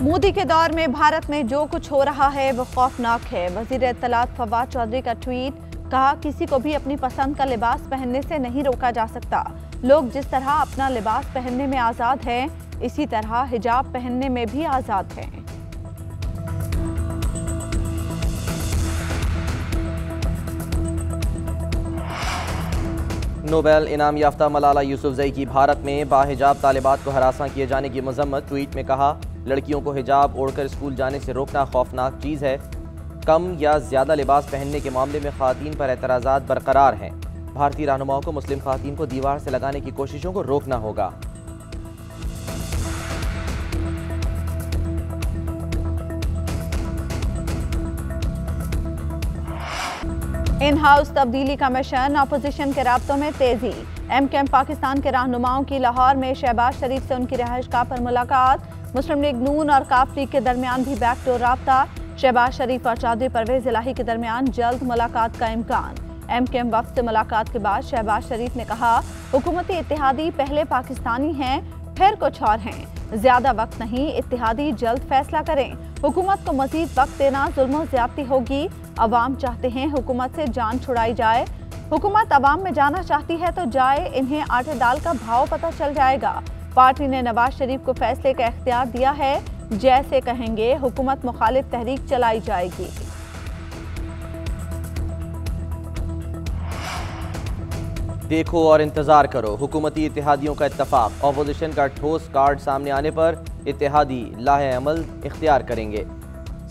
मोदी के दौर में भारत में जो कुछ हो रहा है वो खौफनाक है। वजीर इत्तलात फवाद चौधरी का ट्वीट, कहा किसी को भी अपनी पसंद का लिबास पहनने से नहीं रोका जा सकता। लोग जिस तरह अपना लिबास पहनने में आज़ाद हैं, इसी तरह हिजाब पहनने में भी आज़ाद हैं। नोबेल इनाम याफ्ता मलाला यूसुफजई की भारत में बाहिजाब तालिबात को हरासा किए जाने की मजम्मत। ट्वीट में कहा, लड़कियों को हिजाब ओढ़कर स्कूल जाने से रोकना खौफनाक चीज़ है। कम या ज़्यादा लिबास पहनने के मामले में ख़वातीन पर एतराज़ात बरकरार हैं। भारतीय रहनुमाओं को मुस्लिम ख़वातीन को दीवार से लगाने की कोशिशों को रोकना होगा। इन हाउस तब्दीली का मिशन, अपोजिशन के राब्तों में तेजी। एमकेएम पाकिस्तान के रहनुमाओं की लाहौर में शहबाज शरीफ से उनकी रिहाइशगाह पर मुलाकात। मुस्लिम लीग नून और काफ लीग के दरमियान भी बैकडोर राब्ता। शहबाज शरीफ और चौधरी परवेज इलाही के दरमियान जल्द मुलाकात का इम्कान। एमकेएम वफ्द से मुलाकात के बाद शहबाज शरीफ ने कहा, हुकूमती इत्तेहादी पहले पाकिस्तानी हैं, फिर कुछ और हैं। ज्यादा वक्त नहीं, इत्तेहादी जल्द फैसला करें। हुकूमत को मजीद वक्त देना जुल्म ज्यादती होगी। अवाम चाहते हैं हुकूमत से जान छुड़ाई जाए। हुकूमत अवाम में जाना चाहती है तो जाए, इन्हें आटे दाल का भाव पता चल जाएगा। पार्टी ने नवाज शरीफ को फैसले का इख्तियार दिया है, जैसे कहेंगे हुकूमत मुखालिफ तहरीक चलाई जाएगी। देखो और इंतजार करो, हुकूमती इत्तेहादियों का इत्तफाक। अपोजिशन का ठोस कार्ड सामने आने पर इत्तेहादी लाहे अमल इख्तियार करेंगे।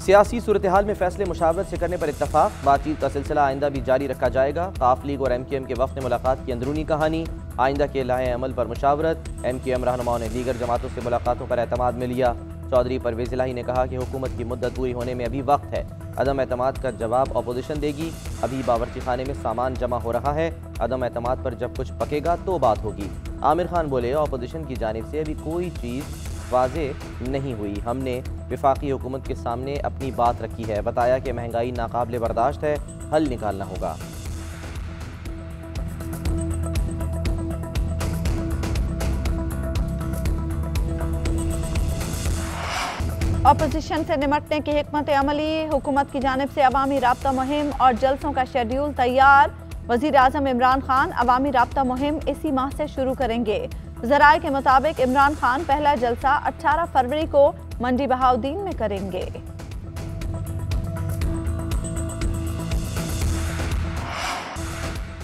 सियासी सूरत हाल में फैसले मुशावरत से करने पर इत्तफाक। बातचीत का सिलसिला आइंदा भी जारी रखा जाएगा। काफ लीग और एमकेएम के वक्त मुलाकात की अंदरूनी कहानी। आइंदा के लाहे अमल पर मुशावरत। एमकेएम रहनुमाओं ने दीगर जमातों से मुलाकातों पर एतमाद में लिया। चौधरी परवेज इलाही ने कहा कि हुकूमत की मुद्दत पूरी होने में अभी वक्त है। अदम एतमाद का जवाब अपोजिशन देगी। अभी बावर्ची खाने में सामान जमा हो रहा है। अदम एतमाद पर जब कुछ पकेगा तो बात होगी। आमिर खान बोले, अपोजिशन की जानिब से अभी कोई चीज़ वाज़े नहीं हुई। हमने वफाकी हुकूमत के सामने अपनी बात रखी है। बताया कि महंगाई नाकाबिले बर्दाश्त है, हल निकालना होगा। अपोजिशन से निमटने की हिकमत अमली, हुकूमत की जानिब से अवामी राब्ता मुहिम और जलसों का शेड्यूल तैयार। वज़ीर आज़म इमरान खान अवामी राब्ता मुहिम इसी माह से शुरू करेंगे। ज़राए के मुताबिक इमरान खान पहला जलसा 18 फरवरी को मंडी बहाउद्दीन में करेंगे।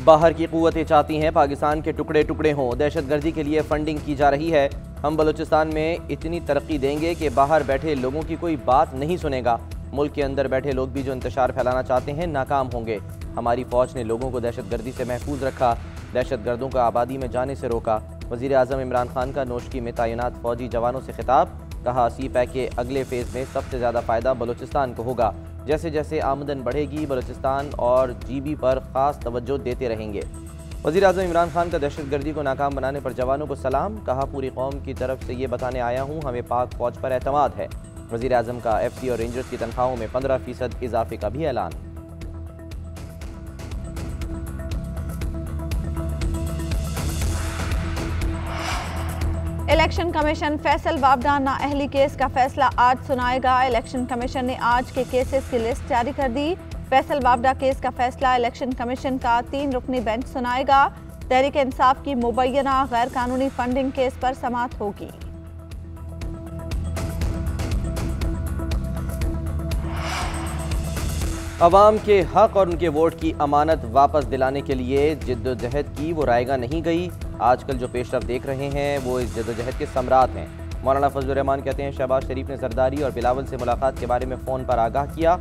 बाहर की कुव्वतें चाहती हैं पाकिस्तान के टुकड़े टुकड़े हों। दहशतगर्दी के लिए फंडिंग की जा रही है। हम बलूचिस्तान में इतनी तरक्की देंगे कि बाहर बैठे लोगों की कोई बात नहीं सुनेगा। मुल्क के अंदर बैठे लोग भी जो इंतशार फैलाना चाहते हैं नाकाम होंगे। हमारी फौज ने लोगों को दहशतगर्दी से महफूज रखा, दहशतगर्दों को आबादी में जाने से रोका। वज़ीर आज़म इमरान खान का नोशकी में तैनात फौजी जवानों से खिताब, कहा सी-पैक के अगले फेज़ में सबसे ज़्यादा फ़ायदा बलूचिस्तान को होगा। जैसे जैसे आमदन बढ़ेगी बलूचिस्तान और जीबी पर ख़ास तवज्जो देते रहेंगे। वज़ीर आज़म इमरान खान का दहशतगर्दी को नाकाम बनाने पर जवानों को सलाम, कहा पूरी कौम की तरफ से ये बताने आया हूँ हमें पाक फ़ौज पर एतमाद है। वज़ीर आज़म का FC और रेंजर्स की तनख्वाहों में 15% इजाफे का भी ऐलान। इलेक्शन कमीशन फैसल वापडा नाअहली केस का फैसला आज सुनाएगा। इलेक्शन कमीशन ने आज के केसेस की लिस्ट जारी कर दी। फैसल वापडा केस का फैसला इलेक्शन कमीशन का 3 रुकनी बेंच सुनाएगा। तहरीक इंसाफ की मुबैना गैर कानूनी फंडिंग केस पर समाअत होगी। अवाम के हक और उनके वोट की अमानत वापस दिलाने के लिए जिद्दोजहद की वो रायगा नहीं गई। आजकल जो पेशरफ देख रहे हैं वो इस जिद्दोजहद के सम्राट हैं। मौलाना फजलुर रहमान कहते हैं, शहबाज शरीफ ने जरदारी और बिलावल से मुलाकात के बारे में फ़ोन पर आगाह किया।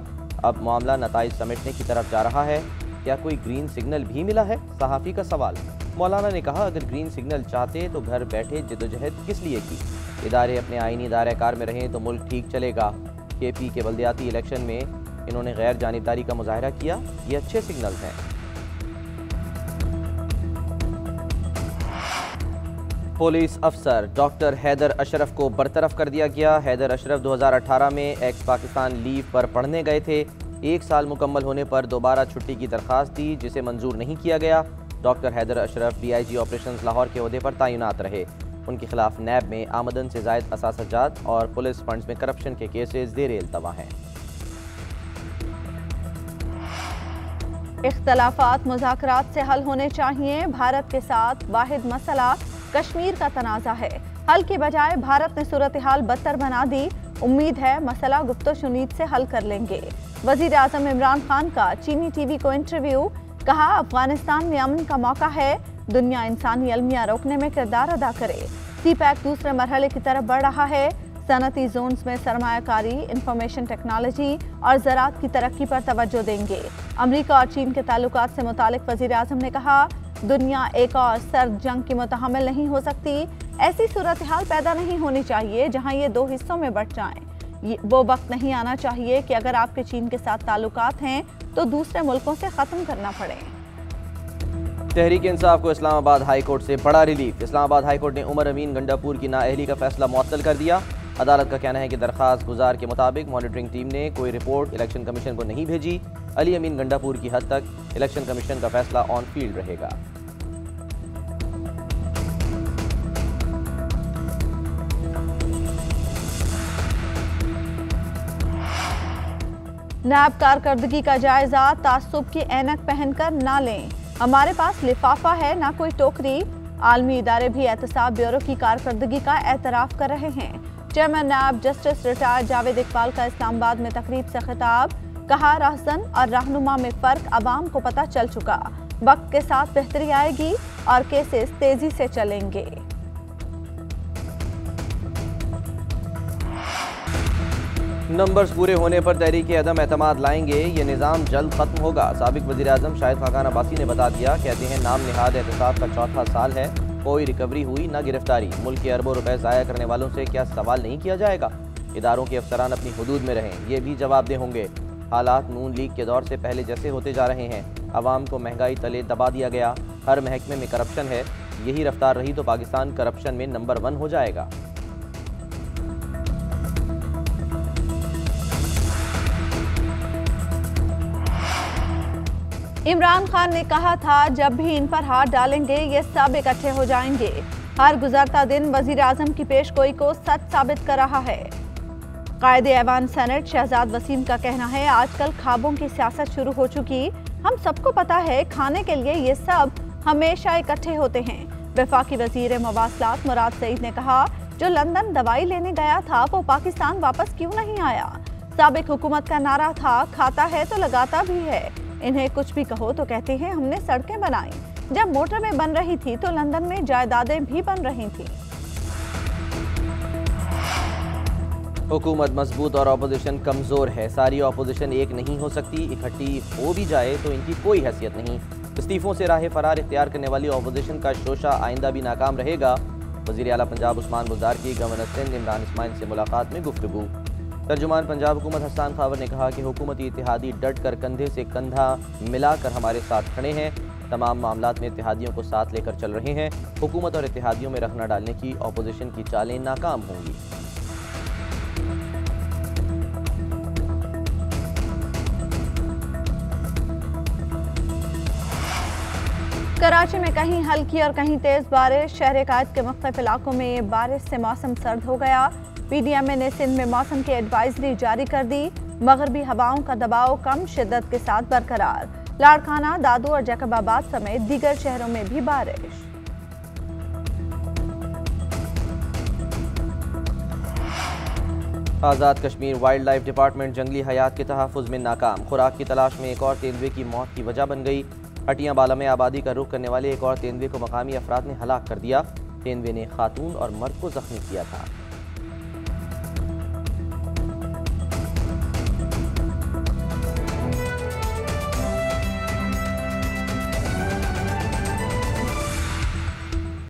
अब मामला नताइज समेटने की तरफ जा रहा है। क्या कोई ग्रीन सिग्नल भी मिला है? सहाफ़ी का सवाल। मौलाना ने कहा, अगर ग्रीन सिग्नल चाहते तो घर बैठे जिद्दोजहद किस लिए की? इदारे अपने आईनी दायरे कार में रहें तो मुल्क ठीक चलेगा। KP के बल्दियाती इलेक्शन में इन्होंने गैर जानिबदारी का मुजाहरा किया, ये अच्छे सिग्नल्स हैं। पुलिस अफसर डॉक्टर हैदर अशरफ को बरतरफ कर दिया गया। हैदर अशरफ 2018 में एक्स पाकिस्तान लीव पर पढ़ने गए थे। 1 साल मुकम्मल होने पर दोबारा छुट्टी की दरख्वास्त दी, जिसे मंजूर नहीं किया गया। Doctor Haider Ashraf DIG operations Lahore के ओहदे पर तैनात रहे। उनके खिलाफ नैब में आमदन से जायद असासाजात और पुलिस फंड्स में करप्शन के केसेस ज़ेरे इल्तवा हैं। इख्तलाफात मुज़ाकरात से हल होने चाहिए। भारत के साथ वाहिद मसला कश्मीर का तनाज़ा है। हल की बजाय भारत ने सूरत हाल बदतर बना दी। उम्मीद है मसला गुफ्तो-शुनीद से हल कर लेंगे। वज़ीर आज़म इमरान खान का चीनी टीवी को इंटरव्यू, कहा अफगानिस्तान में अमन का मौका है, दुनिया इंसानी अलमिया रोकने में किरदार अदा करे। सी-पैक दूसरे मरहले की तरफ बढ़ रहा है। सनती जोन्स में सरमायाकारी, इंफॉर्मेशन टेक्नोलॉजी और ज़राअत की तरक्की पर तवज्जो देंगे। अमरीका और चीन के ताल्लुकात से मुतालिक वज़ीर आज़म ने कहा, दुनिया एक और सर्द जंग की मुतहम्मिल नहीं हो सकती। ऐसी सूरत हाल पैदा नहीं होनी चाहिए जहां ये दो हिस्सों में बंट जाएं। वो वक्त नहीं आना चाहिए कि अगर आपके चीन के साथ ताल्लुकात हैं तो दूसरे मुल्कों से ख़त्म करना पड़े। तहरीक इंसाफ को इस्लामाबाद हाई कोर्ट से बड़ा रिलीफ। इस्लामाबाद हाई कोर्ट ने उमर अमीन गंडापुर की नाअहली का फैसला मुअत्तल कर दिया। अदालत का कहना है कि दरख्वास्त गुजार के मुताबिक मॉनिटरिंग टीम ने कोई रिपोर्ट इलेक्शन कमीशन को नहीं भेजी। अली अमीन गंडापुर की हद तक इलेक्शन कमीशन का फैसला ऑन फील्ड रहेगा। नैब कारकर्दगी का जायजा, तासुब की ऐनक पहनकर ना लें। हमारे पास लिफाफा है ना कोई टोकरी। आलमी इदारे भी एहतसाब ब्यूरो की कारकर्दगी का एतराफ़ कर रहे हैं। Chairman NAB justice retired Javed Iqbal का इस्लामाबाद में तकरीब से खिताब, कहा रहसन और रहनुमा में फ़र्क अवाम को पता चल चुका। वक्त के साथ बेहतरी आएगी और केसेस तेजी से चलेंगे। नंबर्स पूरे होने पर तहरीक अदम एतमाद लाएंगे, ये निज़ाम जल्द खत्म होगा। साबिक वज़ीर आज़म शाहिद खाकान अब्बासी ने बता दिया, कहते हैं नाम निहाद एहतसाब का चौथा साल है, कोई रिकवरी हुई ना गिरफ्तारी। मुल्क के अरबों रुपए ज़ाया करने वालों से क्या सवाल नहीं किया जाएगा? इदारों के अफसरान अपनी हुदूद में रहें, ये भी जवाबदेह होंगे। हालात नून लीग के दौर से पहले जैसे होते जा रहे हैं। अवाम को महंगाई तले दबा दिया गया, हर महकमे में करप्शन है। यही रफ्तार रही तो पाकिस्तान करप्शन में नंबर 1 हो जाएगा। इमरान खान ने कहा था, जब भी इन पर हाथ डालेंगे ये सब इकट्ठे हो जाएंगे। हर गुजरता दिन वजीर आजम की पेशगोई को सच साबित कर रहा है। कायदे ऐवान सेनेट शहजाद वसीम का कहना है, आजकल ख्वाबों की सियासत शुरू हो चुकी। हम सबको पता है खाने के लिए ये सब हमेशा इकट्ठे होते हैं। वफाकी वजीर मवासलात मुराद सईद ने कहा, जो लंदन दवाई लेने गया था वो पाकिस्तान वापस क्यों नहीं आया? साबिक हुकूमत का नारा था, खाता है तो लगाता भी है। इन्हें कुछ भी कहो तो कहते हैं हमने सड़कें बनाई। जब मोटरवे बन रही थी तो लंदन में जायदादें भी बन रही थी। हुकूमत मजबूत और अपोजिशन कमजोर है। सारी अपोजिशन एक नहीं हो सकती। इकट्ठी हो भी जाए तो इनकी कोई हैसियत नहीं। इस्तीफों से राह फरार इख्तियार करने वाली अपोजिशन का शोशा आइंदा भी नाकाम रहेगा। वज़ीर आला पंजाब उस्मान बुज़दार की गवर्नर सिंध इमरान इस्माइल से मुलाकात में गुफ्तगू। तर्जुमान पंजाब हुकूमत हसन खावर ने कहा कि हुकूमती इत्तेहादी डट कर कंधे से कंधा मिलाकर हमारे साथ खड़े हैं। तमाम मामलात में इत्तेहादियों को साथ लेकर चल रहे हैं। हुकूमत और इत्तेहादियों में रखना डालने की अपोजिशन की चालें नाकाम होंगी। कराची में कहीं हल्की और कहीं तेज बारिश। शहर कायद के मुख्तलिफ इलाकों में बारिश से मौसम सर्द हो गया। PDMA ने सिंध में मौसम की एडवाइजरी जारी कर दी। मगरबी हवाओं का दबाव कम शिद्दत के साथ बरकरार। लाड़काना, दादू और जैकबाबाद समेत दीगर शहरों में भी बारिश। Azad Kashmir wild life department जंगली हयात के तहफ़्फ़ुज़ में नाकाम। खुराक की तलाश में एक और तेंदुए की मौत की वजह बन गई। हटियां बाला में आबादी का रुख करने वाले एक और तेंदुए को मकामी अफराद ने हलाक कर दिया। तेंदुए ने खातून और मर्द को जख्मी किया था।